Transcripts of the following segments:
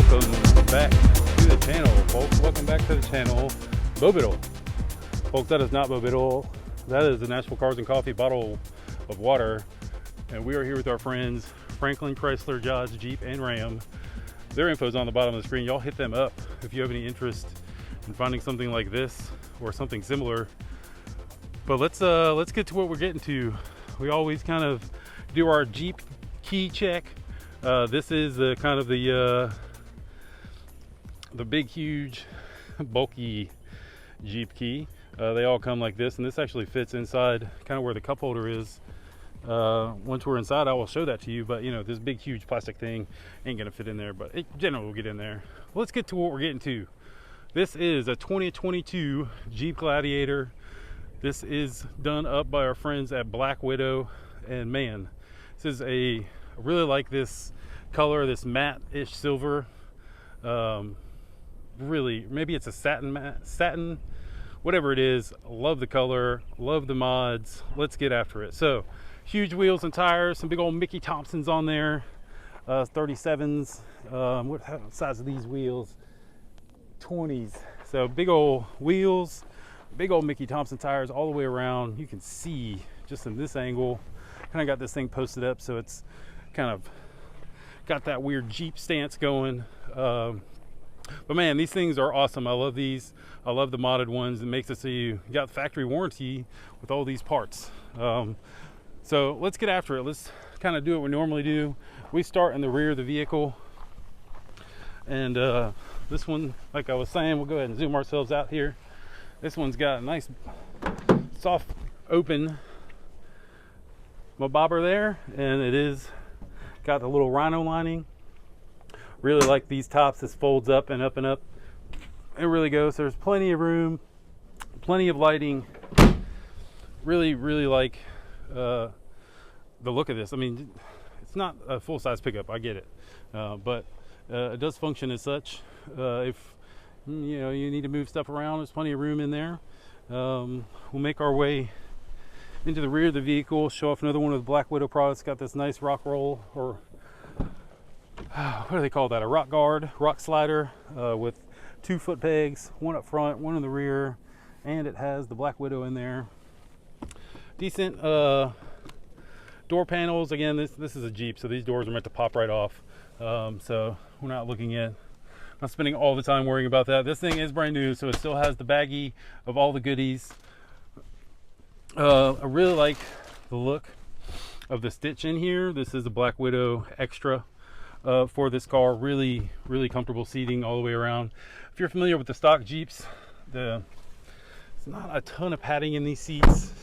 Welcome back to the channel, folks. Welcome back to the channel. Bobit. Folks, that is not Bobit. That is the Nashville Cars and Coffee bottle of water. And we are here with our friends, Franklin, Chrysler, Dodge, Jeep, and Ram. Their info is on the bottom of the screen. Y'all hit them up if you have any interest in finding something like this or something similar. But let's get to what we're getting to. We always kind of do our Jeep key check. This is kind of the big, huge, bulky Jeep key. They all come like this, and this actually fits inside kind of where the cup holder is. Once we're inside, I will show that to you, but you know, this big, huge plastic thing ain't gonna fit in there, but it generally will get in there. Let's get to what we're getting to. This is a 2022 Jeep Gladiator. This is done up by our friends at Black Widow, and man, this is I really like this color, this matte-ish silver. Really, maybe it's a satin, whatever it is. Love the color, love the mods. Let's get after it. So, huge wheels and tires, some big old Mickey Thompsons on there, 37s. What size are these wheels? 20s. So big old wheels, big old Mickey Thompson tires all the way around. You can see just in this angle, kind of got this thing posted up so it's kind of got that weird Jeep stance going. But man, these things are awesome. I love these. I love the modded ones. It makes it so you got factory warranty with all these parts. So let's get after it. Let's kind of do what we normally do. We start in the rear of the vehicle. And this one, like I was saying, we'll go ahead and zoom ourselves out here. This one's got a nice soft open bobber there, and it is got a little rhino lining. Really like these tops. This folds up and up and up. It really goes. There's plenty of room, plenty of lighting. Really like the look of this. I mean, it's not a full-size pickup, I get it, but it does function as such. If you know you need to move stuff around, there's plenty of room in there. We'll make our way into the rear of the vehicle, show off another one of the Black Widow products. Got this nice rock roll, or what do they call that? A rock guard, rock slider, with 2 foot pegs, one up front, one in the rear, and it has the Black Widow in there. Decent door panels. Again, this is a Jeep, so these doors are meant to pop right off. So we're not spending all the time worrying about that. This thing is brand new, so it still has the baggie of all the goodies. I really like the look of the stitch in here. This is a Black Widow extra for this car. Really comfortable seating all the way around. If you're familiar with the stock Jeeps, it's not a ton of padding in these seats.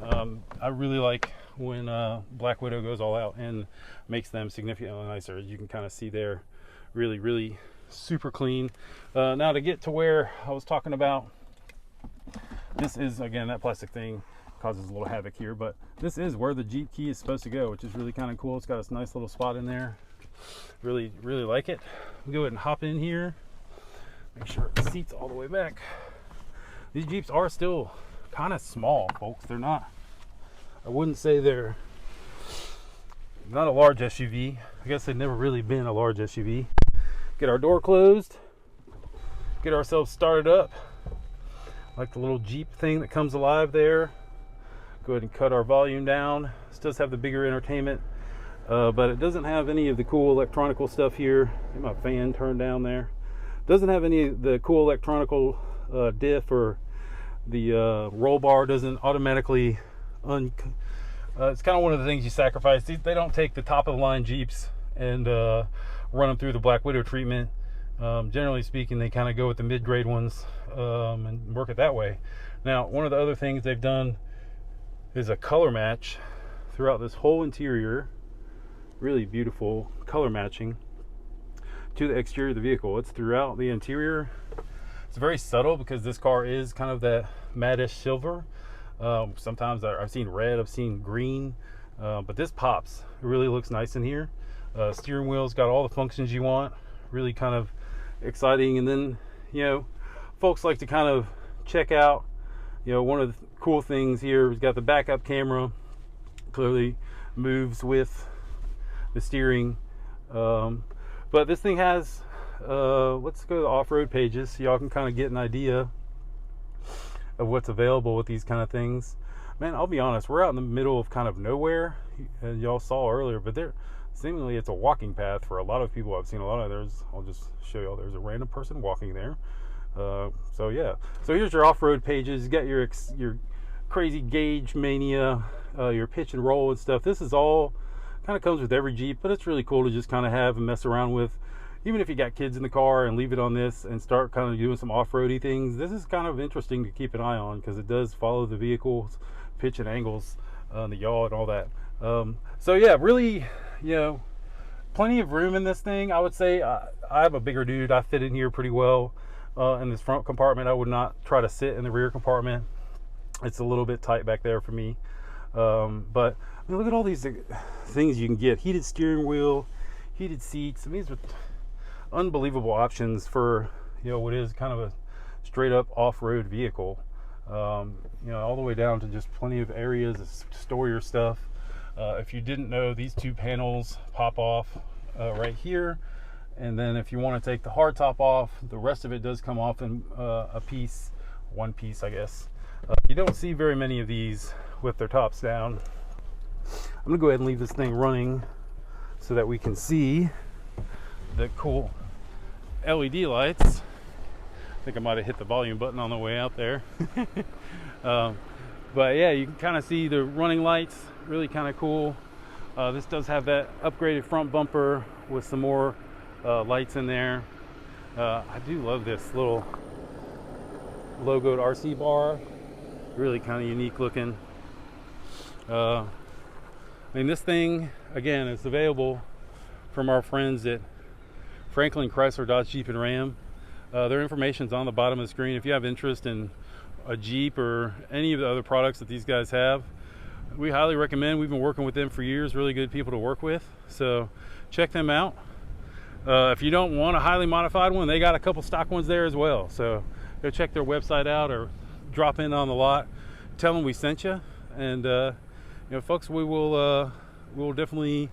I really like when Black Widow goes all out and makes them significantly nicer. You can kind of see there, really super clean. Now to get to where I was talking about, this is, again, that plastic thing causes a little havoc here, but this is where the Jeep key is supposed to go, which is really kind of cool. It's got this nice little spot in there. Really like it. We'll go ahead and hop in here, make sure the seat's all the way back. These Jeeps are still kind of small, folks. They're not, I wouldn't say they're not a large SUV. I guess they've never really been a large SUV. Get our door closed, get ourselves started up. Like the little Jeep thing that comes alive there. Go ahead and cut our volume down. This does have the bigger entertainment, but it doesn't have any of the cool electronical stuff here. Get my fan turned down there. Doesn't have any of the cool electronical diff, or the roll bar doesn't automatically it's kind of one of the things you sacrifice. They don't take the top of the line Jeeps and run them through the Black Widow treatment. Generally speaking, they kind of go with the mid-grade ones and work it that way. Now, one of the other things they've done is a color match throughout this whole interior. Really beautiful color matching to the exterior of the vehicle. It's throughout the interior. It's very subtle because this car is kind of that matte-ish silver. Sometimes I've seen red, I've seen green, but this pops. It really looks nice in here. Steering wheel's got all the functions you want. Really kind of exciting. And then, you know, folks like to kind of check out, you know, one of the cool things here, we've got the backup camera. Clearly moves with the steering. But But this thing has, let's go to the off-road pages so y'all can kind of get an idea of what's available with these kind of things. Man, I'll be honest, we're out in the middle of kind of nowhere, and y'all saw earlier, but seemingly it's a walking path for a lot of people. I've seen a lot of I'll just show y'all, there's a random person walking there. So yeah, so here's your off-road pages. You got your crazy gauge mania, your pitch and roll and stuff. This is all kind of comes with every Jeep, but it's really cool to just kind of have and mess around with. Even if you got kids in the car, and leave it on this and start kind of doing some off-roady things. This is kind of interesting to keep an eye on because it does follow the vehicle's pitch and angles on the yaw and all that. So yeah, really, plenty of room in this thing. I would say I'm a bigger dude. I fit in here pretty well in this front compartment. I would not try to sit in the rear compartment. It's a little bit tight back there for me. But I mean, look at all these things you can get. Heated steering wheel, heated seats. I mean, these are unbelievable options for what is kind of a straight up off-road vehicle. All the way down to just plenty of areas to store your stuff. If you didn't know, these two panels pop off right here, and then if you want to take the hard top off, the rest of it does come off in one piece I guess. You don't see very many of these with their tops down. I'm gonna go ahead and leave this thing running so that we can see the cool LED lights. I think I might have hit the volume button on the way out there. But yeah, you can kind of see the running lights, really kind of cool. This does have that upgraded front bumper with some more lights in there. I do love this little logoed RC bar, really kind of unique looking. I mean, this thing, again, is available from our friends at Franklin Chrysler Dodge Jeep and Ram. Their information's on the bottom of the screen. If you have interest in a Jeep or any of the other products that these guys have, we highly recommend. We've been working with them for years. Really good people to work with, so check them out. If you don't want a highly modified one, they got a couple stock ones there as well, so go check their website out or drop in on the lot, tell them we sent you, and folks, we will definitely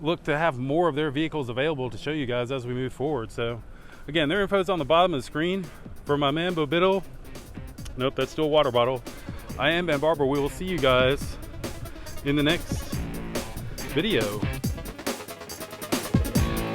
look to have more of their vehicles available to show you guys as we move forward. So again, their info is on the bottom of the screen. For my man Bo Biddle, nope, that's still a water bottle, I am Ben Barber. We will see you guys in the next video.